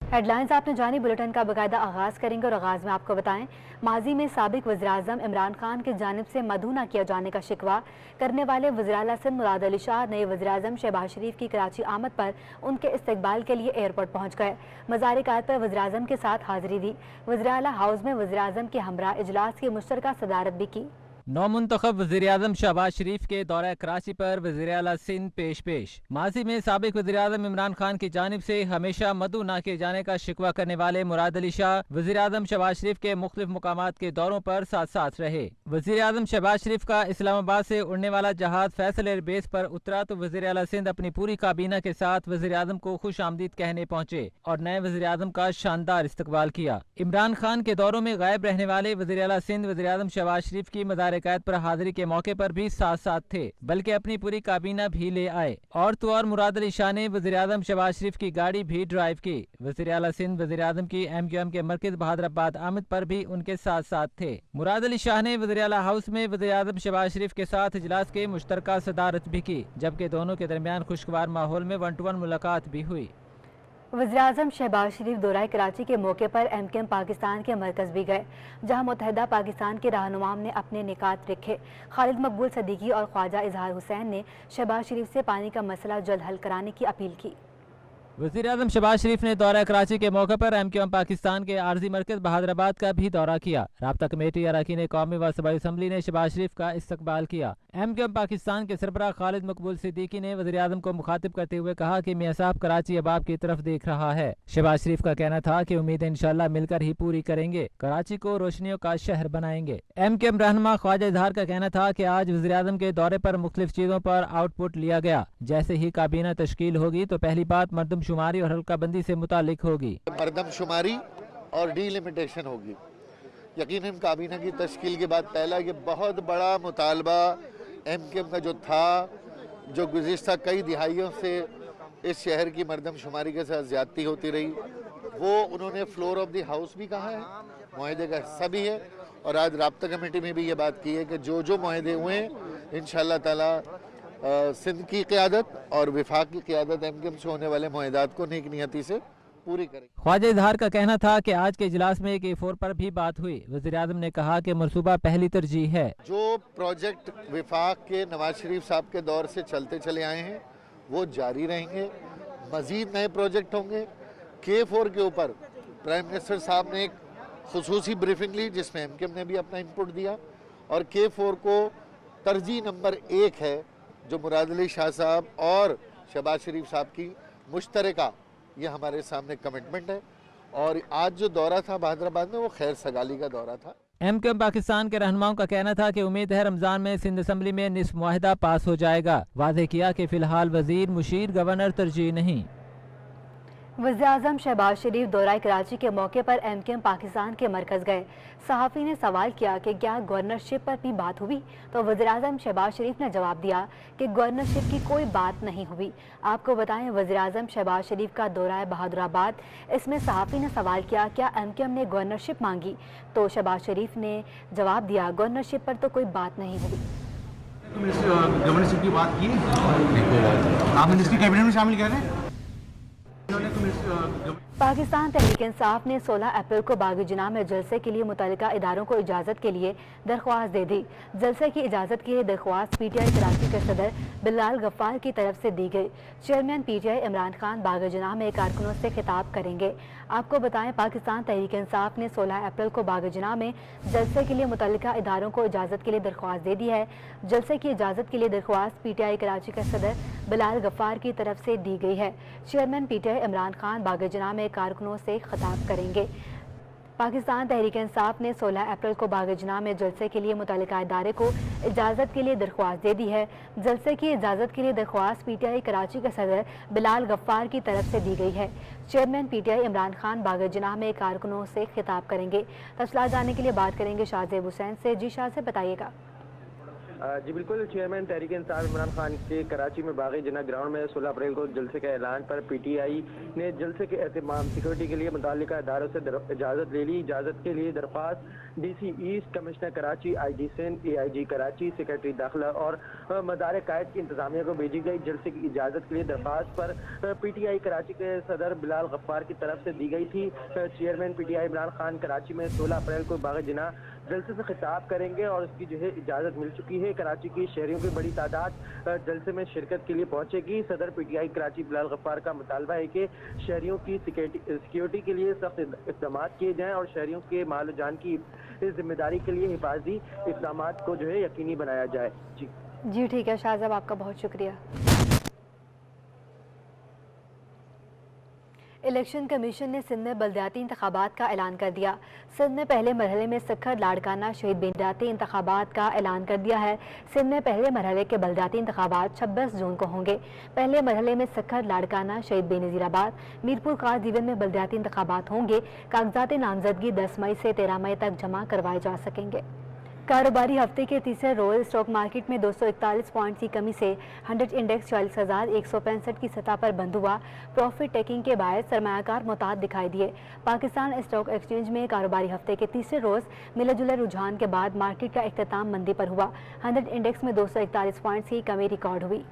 Headlines आपने जानी। Bulletin का बाकायदा आगाज करेंगे और आगाज में आपको बताएं, माजी में साबिक वज़ीर-ए-आज़म इमरान खान की जानिब से मदऊ न किया जाने का शिकवा करने वाले वज़ीर-ए-आला सिंध मुराद अली शाह नए वज़ीर-ए-आज़म शहबाज शरीफ की कराची आमद पर उनके इस्तकबाल के लिए एयरपोर्ट पहुंच गए। मज़ार-ए-कायद पर वज़ीर-ए-आज़म के साथ हाजिरी दी। वज़ीर-ए-आला हाउस में वज़ीर-ए-आज़म के हमरा इजलास की मुश्तरका सदारत भी की। नौमुंतखब वज़ीर-ए-आज़म शहबाज शरीफ के दौरा कराची पर वज़ीर-ए-आला सिंध पेश। माजी में साबिक वज़ीर-ए-आज़म इमरान खान की जानिब से हमेशा मदऊ न किए जाने का शिकवा करने वाले मुराद अली शाह वज़ीर-ए-आज़म शहबाज शरीफ के मुख्तलिफ मुकामात के दौरों पर साथ साथ रहे। वज़ीर-ए-आज़म शहबाज शरीफ का इस्लामाबाद से उड़ने वाला जहाज फैसल एयरबेस पर उतरा तो वज़ीर-ए-आला सिंध अपनी पूरी काबीना के साथ वज़ीर-ए-आज़म को खुश आमदीद कहने पहुंचे और नए वज़ीर-ए-आज़म का शानदार इस्तकबाल किया। इमरान खान के दौरों में गायब रहने वाले वज़ीर-ए-आला सिंध वज़ीर-ए-आज़म शहबाज शरीफ की मज़ार-ए-कायद पर हाजिरी के मौके पर भी साथ साथ थे, बल्कि अपनी पूरी काबीना भी ले आए। और तो और मुराद अली शाह ने वज़ीर-ए-आज़म शहबाज शरीफ की गाड़ी भी ड्राइव की। वज़ीर-ए-आला सिंध वज़ीर-ए-आज़म की MQM के मरकज बहादुराबाद आमद पर भी उनके साथ साथ थे। मुराद अली शाह ने वज़ीर-ए-आला हाउस में वज़ीर-ए-आज़म शहबाज शरीफ के साथ इजलास के मुश्तरका सदारत भी की, जबकि दोनों के दरमियान खुशगवार माहौल में 1-to-1 मुलाकात भी हुई। वज़ीर-ए-आज़म शहबाज शरीफ दौरा कराची के मौके पर MQM पाकिस्तान के मरकज़ भी गए, जहां मुत्तहिदा पाकिस्तान के रहनुमाओं ने अपने निकात रखे। खालिद मकबूल सदीकी और ख्वाजा इजहार हुसैन ने शहबाज शरीफ से पानी का मसला जल्द हल कराने की अपील की। वज़ीर-ए-आज़म शहबाज शरीफ ने दौरा कराची के मौके पर MQM पाकिस्तान के आर्जी मरकज बहादुराबाद का भी दौरा किया। राब्ता कमेटी अरकान कौमी व सूबाई असम्बली ने शहबाज शरीफ का इस्तकबाल किया। MQM पाकिस्तान के सरबराह खालिद मकबूल सिद्दीकी ने वज़ीर-ए-आज़म को मुखातिब करते हुए कहा कि मियां साहब कराची अबाब की तरफ देख रहा है। शहबाज शरीफ का कहना था कि उम्मीद इंशाअल्लाह मिलकर ही पूरी करेंगे, कराची को रोशनियों का शहर बनाएंगे। MQM रहनुमा ख्वाजा इजहार का कहना था कि आज वज़ीर-ए-आज़म के दौरे पर मुख्तलिफ चीजों पर आउटपुट लिया गया। जैसे ही काबीना तश्कील होगी तो पहली बात मरदमशुमारी और हल्का बंदी से मुतालिक होगी। मरदमशुमारी और डीलिमिटेशन होगी। यकीनन काबीना की तश्कील के बाद पहला ये बहुत बड़ा मुतालबा MQM का जो था, जो गुज़िश्ता कई दिहाइयों से इस शहर की मरदमशुमारी के साथ ज़्यादती होती रही, वो उन्होंने फ्लोर ऑफ द हाउस भी कहा है, मुआहदे का हिस्सा भी है। और आज राब्ता कमेटी में भी ये बात की है कि जो जो मुआहदे हुए हैं इंशाअल्लाह ताला सिंध की क़ियादत और विफाक की क़ियादत MQM से होने वाले मुआहदात को नेक नियति से पूरी करेंगे। ख्वाजा इजहार का कहना था कि आज के इजलास में A4 पर भी बात हुई। वज़ीर-ए-आज़म ने कहा कि मनसूबा पहली तरजीह है। जो प्रोजेक्ट विफाक के नवाज शरीफ साहब के दौर से चलते चले आए हैं वो जारी रहेंगे। मजीद नए प्रोजेक्ट होंगे। K4 के ऊपर प्राइम मिनिस्टर साहब ने एक खुसूसी ब्रीफिंग ली जिसमें MQM ने भी अपना इनपुट दिया और K4 को तरजीह नंबर 1 है जो मुराद अली शाह साहब और शहबाज शरीफ साहब की मुश्तरका, ये हमारे सामने कमिटमेंट है। और आज जो दौरा था बहादुराबाद में वो खैर सगाली का दौरा था। MQM पाकिस्तान के रहनुमाओं का कहना था कि उम्मीद है रमजान में सिंध असम्बली में निस्फ मुआहिदा पास हो जाएगा। वादे किया कि फिलहाल वजीर मुशीर गवर्नर तरजीह नहीं। वज़ीर-ए-आज़म शहबाज शरीफ दौरा कराची के मौके पर MQM पाकिस्तान के मरकज़ गए। सहाफ़ी ने सवाल किया कि क्या गवर्नरशिप पर भी बात हुई, तो वज़ीर-ए-आज़म शहबाज शरीफ ने जवाब दिया कि गवर्नरशिप की कोई बात नहीं हुई। आपको बताएं, वज़ीर-ए-आज़म शहबाज शरीफ का दौरा बहादुराबाद, इसमें सहाफ़ी ने सवाल किया क्या MQM ने गवर्नरशिप मांगी, तो शहबाज शरीफ ने जवाब दिया गवर्नरशिप पर तो कोई बात नहीं हुई। गवर्नरशिप की बात की आप मिनिस्ट्री कैबिनेट में शामिल कर रहे हैं। पाकिस्तान तहरीक इंसाफ ने 16 अप्रैल को बाग-ए-जनाह में जलसे के लिए मुतल्लिका इदारों को इजाज़त के लिए दरख्वास्त दे दी। जलसे की इजाज़त के लिए दरख्वास्त PTI कराची के सदर बिलाल गफ्फार की तरफ से दी गई। चेयरमैन PTI इमरान खान बाग-ए-जनाह में कारकुनों से खिताब करेंगे। आपको बताएं, पाकिस्तान तहरीक इंसाफ ने 16 अप्रैल को बाग-ए-जनाह में जलसे के लिए मुतल्लिका इदारों को इजाज़त के लिए दरख्वास्त दे दी है। जलसे की इजाज़त के लिए दरख्वास्त PTI कराची के सदर बिलाल गफ्फार की तरफ से दी गई है। चेयरमैन PTI इमरान खान बाग-ए-जनाह में कारकुनों से खिताब करेंगे। पाकिस्तान तहरीक इंसाफ ने 16 अप्रैल को बाग-ए-जनाह में जलसे के लिए मुतल्लिका इदारे को इजाज़त के लिए दरख्वास्त दे दी है। जलसे की इजाज़त के लिए दरख्वास्त PTI कराची के सदर बिलाल गफ्फार की तरफ से दी गई है। चेयरमैन PTI इमरान खान बाग-ए-जनाह में कारकुनों से खिताब करेंगे। तफसीलात जानने के लिए बात करेंगे शाहजेब हुसैन से। जी शाहजेब, बताइएगा। جی بالکل، چیئرمین تحریک انصاف عمران خان کے کراچی میں باغ جناح گراؤنڈ میں 16 اپریل کو جلسے کے اعلان پر پی ٹی آئی نے جلسے کے اہتمام سیکورٹی کے لیے متعلقہ اداروں سے اجازت لے لی۔ اجازت کے لیے درخواست D C east, commissioner Karachi, I G Sindh, A I G Karachi, secretary داخلہ اور مدار قائد کی انتظامیہ کو بھیجی گئی۔ جلسے کی اجازت کے لیے درخواست پر پی ٹی آئی کراچی کے صدر بلال غفار کی طرف سے دی گئی تھی۔ Chairman P T I Imran Khan Karachi میں 16 اپریل کو باغ جناح جلسے سے خطاب کریں گے اور اس کی اجازت مل چکی ہے۔ کراچی کی شہریوں کی بڑی تعداد جلسے میں شرکت کے لیے پہنچے گی۔ صدر پی ٹی آئی کراچی بلال غفار کا مطالبہ ہے کہ شہریوں کی سیکیورٹی کے لیے سخت اقدامات کیے جائیں اور شہریوں کے مال و جان کی ذمہ داری کے لیے حفاظتی اقدامات کو یقینی بنایا جائے۔ جی ٹھیک ہے شاہزاب، آپ کا بہت شکریہ۔ الیکشن کمیشن نے سندھ میں بلدیاتی انتخابات کا اعلان کر دیا۔ سندھ میں پہلے مرحلے میں سکھر لاڑکانہ شہید بلدیاتی انتخابات کا اعلان کر دیا ہے۔ سندھ میں پہلے مرحلے کے بلدیاتی انتخابات 26 جون کو ہوں گے۔ پہلے مرحلے میں سکھر لاڑکانہ شہید بے نظیر آباد میرپور خاص ڈویژن میں بلدیاتی انتخابات ہوں گے۔ کاغذات نامزدگی 10 مئی سے 13 مئی تک جمع کروائے جا سکیں گے۔ کاروباری ہفتے کے تیسرے روز اسٹاک مارکیٹ میں 241 پوائنٹ کی کمی سے 100 انڈیکس 44,165 کی سطح پر بند ہوا۔ پروفٹ ٹیکنگ کے باعث سرمایہ کار محتاط دکھائی دیے۔ پاکستان اسٹاک ایکسچینج میں کاروباری ہفتے کے تیسرے روز ملے جلے رجحان کے بعد مارکیٹ کا اختتام مندی پر ہوا۔ 100 انڈیکس میں 241 پوائنٹس کی کمی ریکارڈ ہوئی۔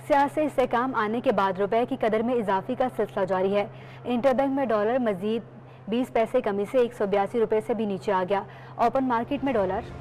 سیاسی استحکام آنے کے بعد روپے کی قدر میں اضافے کا سلسلہ جاری ہے۔ انٹر بینک میں ڈالر مزید 20 پیسے کمی سے 182 روپے سے بھی نیچے آ گیا۔ اوپن مارکیٹ میں ڈالر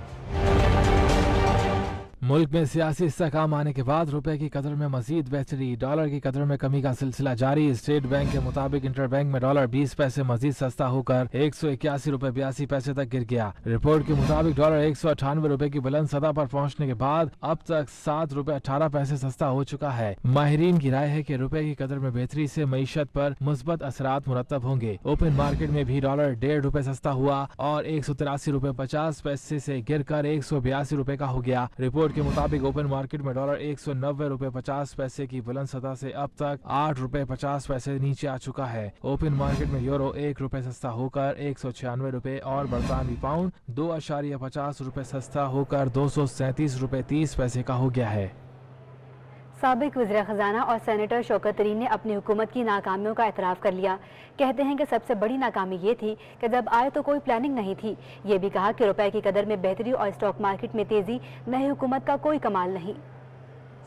ملک میں سیاسی استحکام آنے کے بعد روپے کی قدر میں مزید بہتری، ڈالر کی قدر میں کمی کا سلسلہ جاری۔ اسٹیٹ بینک کے مطابق انٹر بینک میں ڈالر 20 پیسے مزید سستا ہو کر 181 روپے 82 پیسے تک گر گیا۔ رپورٹ کے مطابق ڈالر 198 روپے کی بلند سطح پر پہنچنے کے بعد اب تک 7 روپے 18 پیسے سستا ہو چکا ہے۔ ماہرین کی رائے ہے کہ روپے کی قدر میں بہتری سے معیشت پر مثبت اثرات مرتب ہوں گے۔ اوپن مارکیٹ میں بھی ڈالر 1.5 روپے سستا ہوا اور 183 روپے 50 پیسے سے گر کر 182 روپے کا ہو گیا۔ رپورٹ کے مطابق اوپن مارکیٹ میں ڈالر 190 روپے 50 پیسے کی بلند سطح سے اب تک 8 روپے 50 پیسے نیچے آ چکا ہے۔ اوپن مارکیٹ میں یورو 1 روپے سستا ہو کر 196 روپے اور برطانوی پاؤنڈ 2.50 روپے سستا ہو کر 237 روپے 30 پیسے کا ہو گیا ہے۔ سابق وزیر خزانہ اور سینیٹر شوکت ترین نے اپنی حکومت کی ناکامیوں کا اعتراف کر لیا۔ کہتے ہیں کہ سب سے بڑی ناکامی یہ تھی کہ جب آئے تو کوئی پلاننگ نہیں تھی۔ یہ بھی کہا کہ روپے کی قدر میں بہتری اور اسٹاک مارکیٹ میں تیزی نئی حکومت کا کوئی کمال نہیں۔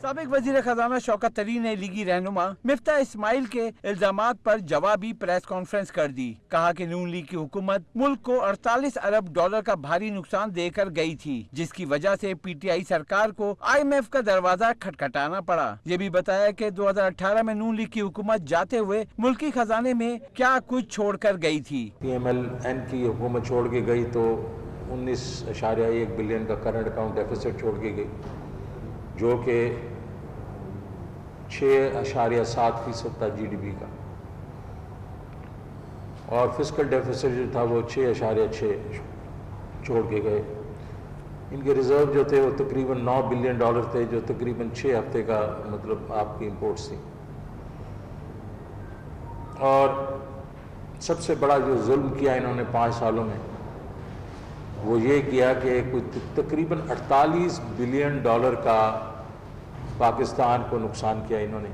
سابق وزیر خزانہ شوکت ترین نے لیگی رہنما مفتاح اسماعیل کے الزامات پر جوابی پریس کانفرنس کر دی۔ کہا کہ نون لیگ کی حکومت ملک کو 48 ارب ڈالر کا بھاری نقصان دے کر گئی تھی، جس کی وجہ سے پی ٹی آئی سرکار کو آئی ایم ایف کا دروازہ کھٹکھٹانا پڑا۔ یہ بھی بتایا کہ 2018 میں نون لیگ کی حکومت جاتے ہوئے ملکی خزانے میں کیا کچھ چھوڑ کر گئی تھی۔ پی ایم ایل این کی حکومت چھوڑ کے گئی تو 19.1 بلین کا کرنٹ اکاؤنٹ ڈیفیسٹ چھوڑ کے گئی، جو کہ 6.7% تھا جی ڈی پی کا، اور فسکل ڈیفیسٹ جو تھا وہ 6.6 چھوڑ کے گئے۔ ان کے ریزرو جو تھے وہ تقریباً 9 بلین ڈالر تھے، جو تقریباً 6 ہفتے کا مطلب آپ کی امپورٹس تھی۔ اور سب سے بڑا جو ظلم کیا انہوں نے 5 سالوں میں وہ یہ کیا کہ تقریباً 48 بلین ڈالر کا پاکستان کو نقصان کیا انہوں نے۔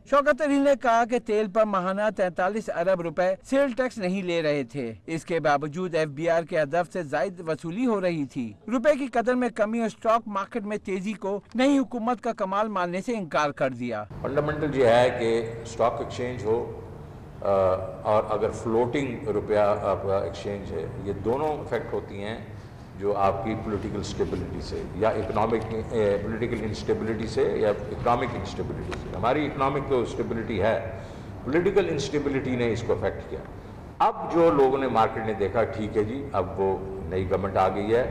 شوکت ترین نے کہا کہ تیل پر ماہانہ 43 ارب روپے سیل ٹیکس نہیں لے رہے تھے، اس کے باوجود ایف بی آر کے ہدف سے زائد وصولی ہو رہی تھی۔ روپے کی قدر میں کمی اور اسٹاک مارکیٹ میں تیزی کو نئی حکومت کا کمال ماننے سے انکار کر دیا۔ فنڈامنٹل یہ ہے کہ اسٹاک ایکسچینج ہو اور اگر فلوٹنگ روپیہ آپ کا ایکسچینج ہے، یہ دونوں افیکٹ ہوتی ہیں جو آپ کی پولیٹیکل اسٹیبلٹی سے یا پولیٹیکل انسٹیبلٹی سے یا اکنامک انسٹیبلٹی سے۔ ہماری اکنامک تو اسٹیبلٹی ہے، پولیٹیکل انسٹیبلٹی نے اس کو افیکٹ کیا۔ اب جو لوگوں نے مارکیٹ نے دیکھا ٹھیک ہے جی اب وہ نئی گورنمنٹ آ گئی ہے،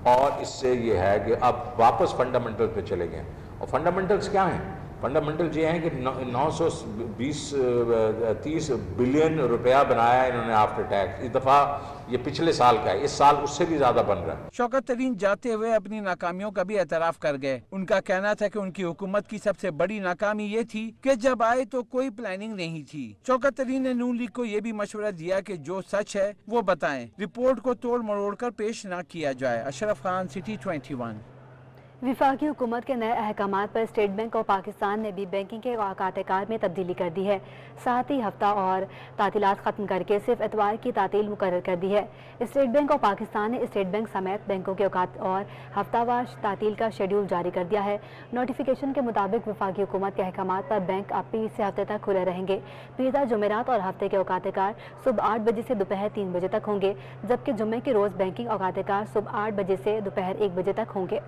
اور اس سے یہ ہے کہ اب واپس فنڈامنٹل پہ چلے گئے۔ اور فنڈامنٹلز کیا ہیں؟ फंडामेंटल ये हैं कि 930 बिलियन रुपया बनाया है इन्होंने आफ्टर टैक्स। इस दफ़ा ये पिछले साल का है, इस साल उससे भी ज़्यादा बन रहा है। शौकत तरीन जाते हुए अपनी नाकामियों का भी एतराफ़ कर गए। उनका कहना था कि उनकी हुकूमत की सबसे बड़ी नाकामी ये थी कि जब आए तो कोई प्लानिंग नहीं थी। शौकत तरीन ने नून लीग को ये भी मशवरा दिया कि जो सच है वो बताएं, रिपोर्ट को तोड़ मरोड़ कर पेश न किया जाए। अशरफ खान, सिटी 21। विफाकी हुकूमत के नए अहकामात पर स्टेट बैंक ऑफ पाकिस्तान ने भी बैंकिंग के औकात-ए-कार में तब्दीली कर दी है। साथ ही हफ्ता और तातीलात ख़त्म करके सिर्फ एतवार की तातील मुकर्रर कर दी है। स्टेट बैंक ऑफ पाकिस्तान ने स्टेट बैंक समेत बैंकों के औकात और हफ्तावार तातील का शेड्यूल जारी कर दिया है। नोटिफिकेशन के मुताबिक विफाकी हुकूमत के अहकामात पर बैंक अब पीर से हफ्ते तक खुले रहेंगे। पीरदा, जुमेरात और हफ्ते के औकात-ए-कार सुबह 8 बजे से दोपहर 3 बजे तक होंगे, जबकि जुम्मे के रोज़ बैंकिंग औकात-ए-कार सुबह 8 बजे से दोपहर 1 बजे तक होंगे।